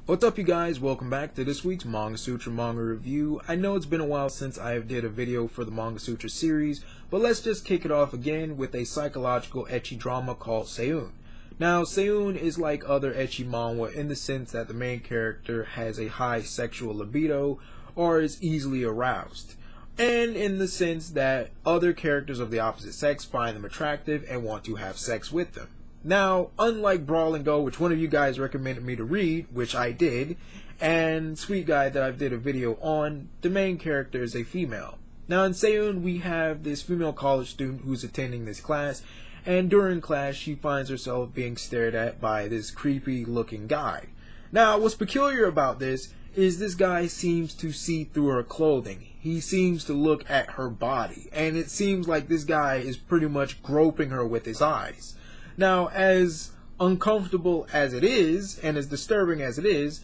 What's up, you guys? Welcome back to this week's Manga Sutra Manga review. I know it's been a while since I did a video for the Manga Sutra series, but let's just kick it off again with a psychological ecchi drama called Si-Eun. Now, Si-Eun is like other ecchi manhwa in the sense that the main character has a high sexual libido or is easily aroused, and in the sense that other characters of the opposite sex find them attractive and want to have sex with them. Now, unlike Brawl and Go, which one of you guys recommended me to read, which I did, and Sweet Guy that I did a video on, the main character is a female. Now in Si-Eun, we have this female college student who's attending this class, and during class she finds herself being stared at by this creepy looking guy. Now, what's peculiar about this is this guy seems to see through her clothing. He seems to look at her body, and it seems like this guy is pretty much groping her with his eyes. Now, as uncomfortable as it is, and as disturbing as it is,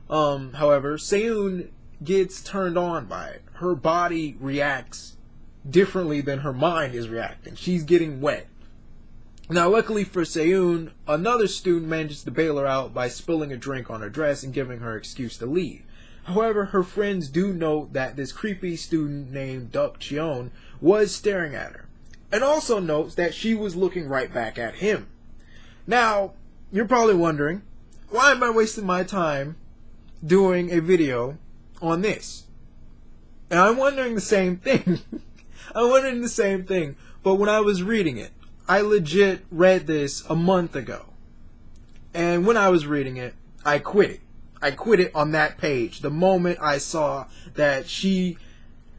however, Si-Eun gets turned on by it. Her body reacts differently than her mind is reacting. She's getting wet. Now, luckily for Si-Eun, another student manages to bail her out by spilling a drink on her dress and giving her an excuse to leave. However, her friends do note that this creepy student named Ttuk was staring at her, and also notes that she was looking right back at him. Now, you're probably wondering, why am I wasting my time doing a video on this? And I'm wondering the same thing. I'm wondering the same thing. But when I was reading it, I legit read this a month ago. And when I was reading it, I quit it. I quit it on that page. The moment I saw that she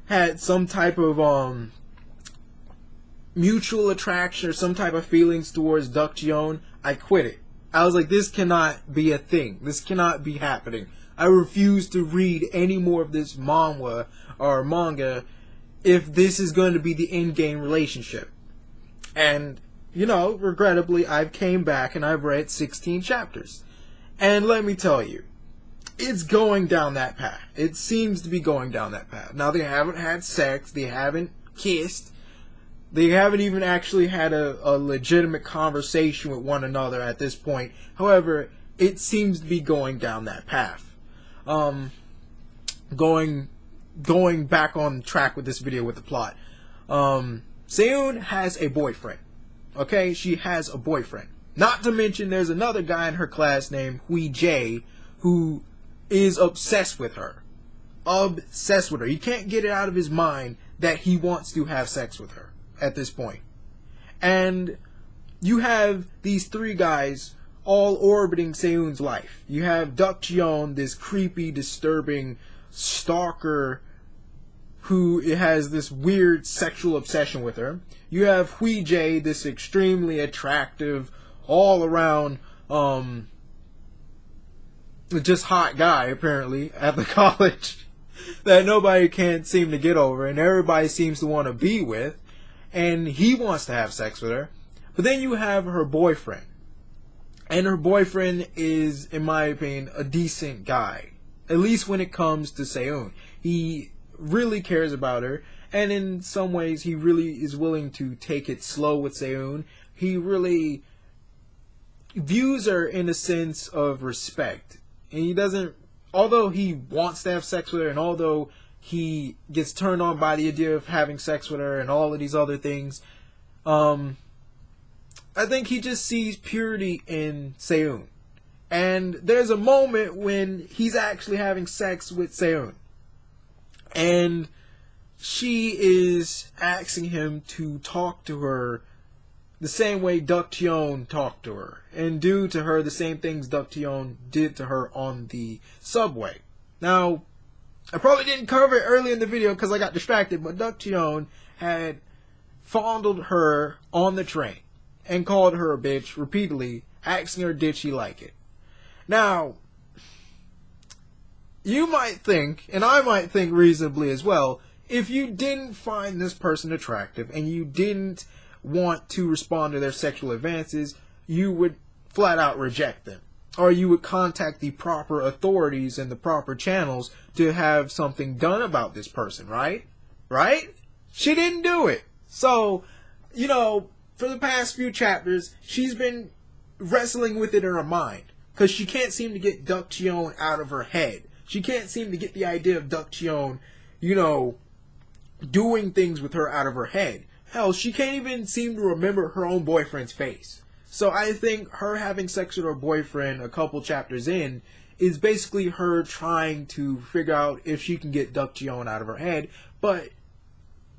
had some type of mutual attraction or some type of feelings towards Ttuk, I quit it. I was like, this cannot be a thing. This cannot be happening. I refuse to read any more of this manhwa or manga if this is going to be the in-game relationship. And, you know, regrettably, I've came back and I've read 16 chapters. And let me tell you, it's going down that path. It seems to be going down that path. Now, they haven't had sex. They haven't kissed. They haven't even actually had a legitimate conversation with one another at this point. However, it seems to be going down that path. Going back on track with this video with the plot. Saeyoon has a boyfriend. Okay, she has a boyfriend. Not to mention there's another guy in her class named Hui who is obsessed with her. Obsessed with her. He can't get it out of his mind that he wants to have sex with her at this point. And you have these three guys all orbiting Saeyoon's life. You have Ttuk, this creepy, disturbing stalker who has this weird sexual obsession with her. You have Hui, this extremely attractive, all around just hot guy apparently at the college that nobody can't seem to get over and everybody seems to want to be with. And he wants to have sex with her. But then you have her boyfriend. And her boyfriend is, in my opinion, a decent guy. At least when it comes to Si-Eun. He really cares about her. And in some ways, he really is willing to take it slow with Si-Eun. He really views her in a sense of respect. And he doesn't, although he wants to have sex with her, and although he gets turned on by the idea of having sex with her and all of these other things, I think he just sees purity in Si-Eun. And there's a moment when he's actually having sex with Si-Eun. And she is asking him to talk to her the same way Ttuk talked to her. And do to her the same things Ttuk did to her on the subway. Now, I probably didn't cover it early in the video because I got distracted, but Ttuk had fondled her on the train and called her a bitch repeatedly, asking her did she like it. Now, you might think, and I might think reasonably as well, if you didn't find this person attractive and you didn't want to respond to their sexual advances, you would flat out reject them. Or you would contact the proper authorities and the proper channels to have something done about this person, right? Right? She didn't do it. So, you know, for the past few chapters, she's been wrestling with it in her mind. because she can't seem to get Ttuk out of her head. She can't seem to get the idea of Ttuk, you know, doing things with her out of her head. Hell, she can't even seem to remember her own boyfriend's face. So I think her having sex with her boyfriend a couple chapters in is basically her trying to figure out if she can get Ttuk out of her head. But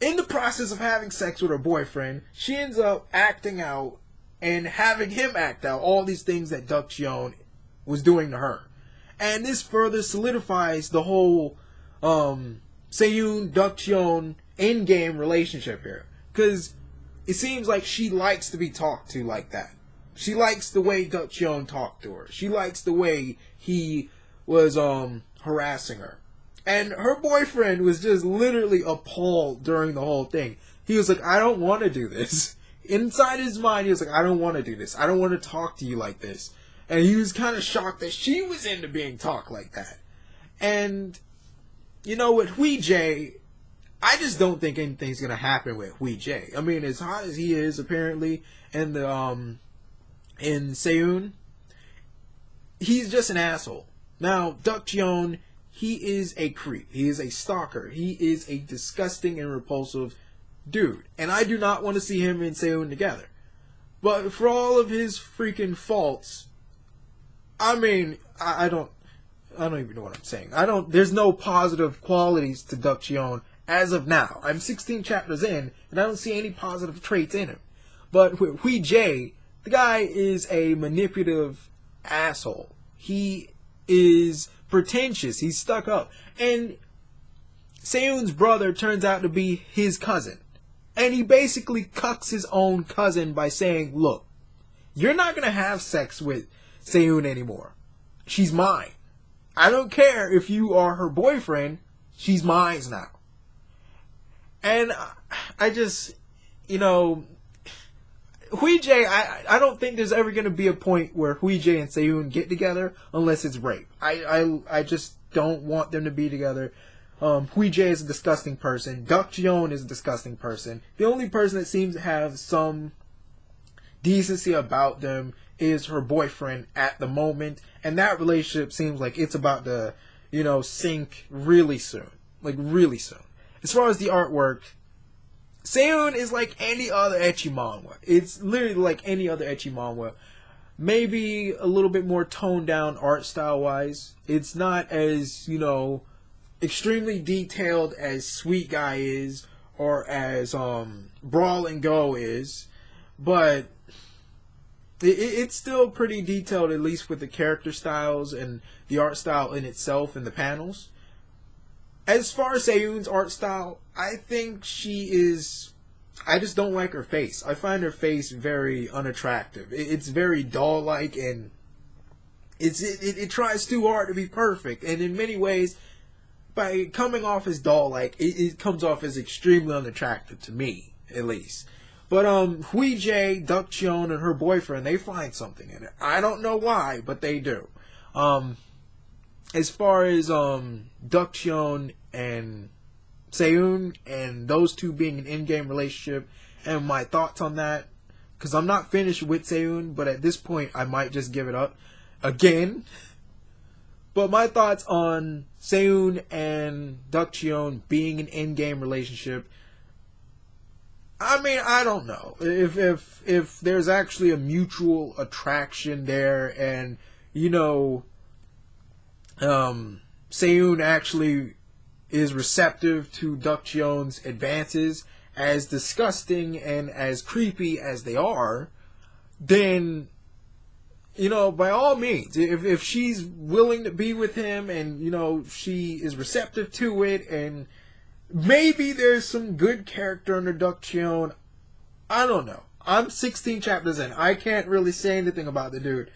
in the process of having sex with her boyfriend, she ends up acting out and having him act out all these things that Ttuk was doing to her. And this further solidifies the whole Saeyoon Ttuk in-game relationship here. Because it seems like she likes to be talked to like that. She likes the way Ttuk talked to her. She likes the way he was harassing her. And her boyfriend was just literally appalled during the whole thing. He was like, I don't want to do this. Inside his mind, he was like, I don't want to do this. I don't want to talk to you like this. And he was kind of shocked that she was into being talked like that. And, you know, with Hui Jae, I just don't think anything's going to happen with Hui Jae. I mean, as hot as he is, apparently, in the, in Saeyoon, he's just an asshole. Now, Ttuk, he is a creep. He is a stalker. He is a disgusting and repulsive dude. And I do not want to see him and Saeyoon together. But for all of his freaking faults, I mean, I don't even know what I'm saying. There's no positive qualities to Ttuk as of now. I'm 16 chapters in, and I don't see any positive traits in him. But with Hui Jae, the guy is a manipulative asshole. He is pretentious. He's stuck up. And Saeyoon's brother turns out to be his cousin. And he basically cucks his own cousin by saying, look, you're not going to have sex with Saeyoon anymore. She's mine. I don't care if you are her boyfriend. She's mine now. And I just, you know, Hui Jae, I don't think there's ever going to be a point where Hui Jae and Saeyoon get together unless it's rape. I just don't want them to be together. Hui Jae is a disgusting person. Ttuk is a disgusting person. The only person that seems to have some decency about them is her boyfriend at the moment. And that relationship seems like it's about to, you know, sink really soon. Like, really soon. As far as the artwork, Saeyoon is like any other ecchi manga. It's literally like any other ecchi manga. Maybe a little bit more toned down art style wise. It's not as, you know, extremely detailed as Sweet Guy is or as Brawl and Go is. But it's still pretty detailed, at least with the character styles and the art style in itself and the panels. As far as Saeyoon's art style, I think she is... I just don't like her face. I find her face very unattractive. It's very doll-like, and it tries too hard to be perfect. And in many ways, by coming off as doll-like, it comes off as extremely unattractive to me, at least. But Hui Jae, Ttuk, and her boyfriend, they find something in it. I don't know why, but they do. As far as Ttuk and Saeyoon and those two being an in-game relationship and my thoughts on that, because I'm not finished with Saeyoon, but at this point I might just give it up again. But my thoughts on Saeyoon and Ttuk being an in-game relationship, I mean, I don't know if there's actually a mutual attraction there, and you know, Saeyoon actually is receptive to Ttuk's advances, as disgusting and as creepy as they are, then, you know, by all means, if she's willing to be with him and, you know, she is receptive to it, and maybe there's some good character under Ttuk, I don't know. I'm 16 chapters in. I can't really say anything about the dude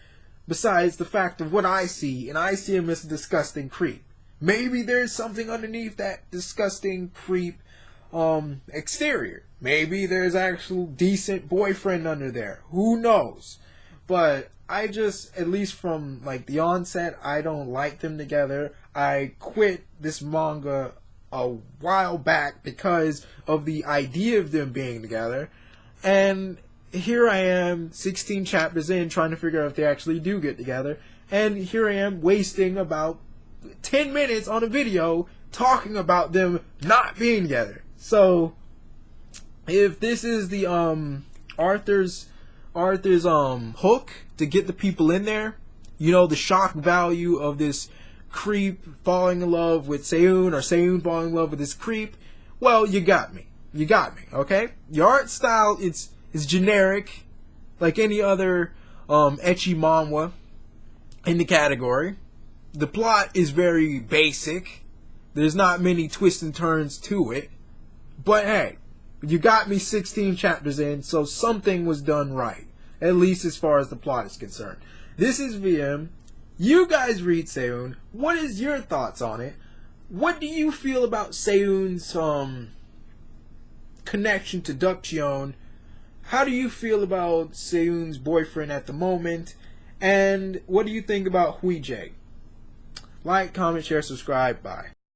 besides the fact of what I see, and I see him as a disgusting creep. Maybe there's something underneath that disgusting creep exterior. Maybe there's actual decent boyfriend under there. Who knows? But I just, at least from like the onset, I don't like them together. I quit this manga a while back because of the idea of them being together. And here I am, 16 chapters in, trying to figure out if they actually do get together. and here I am wasting about 10 minutes on a video talking about them not being together. So if this is the Arthur's hook to get the people in there, you know, the shock value of this creep falling in love with Saeyoon, or Saeyoon falling in love with this creep, well, you got me. You got me, okay? Your art style, it's generic, like any other ecchi manhwa in the category. The plot is very basic. There's not many twists and turns to it. But hey, you got me 16 chapters in, so something was done right. At least as far as the plot is concerned. This is VM. You guys read Saeyoon. What is your thoughts on it? What do you feel about Saeyoon's connection to Ttuk? How do you feel about Saeyoon's boyfriend at the moment? And what do you think about Hui Jae? Like, comment, share, subscribe. Bye.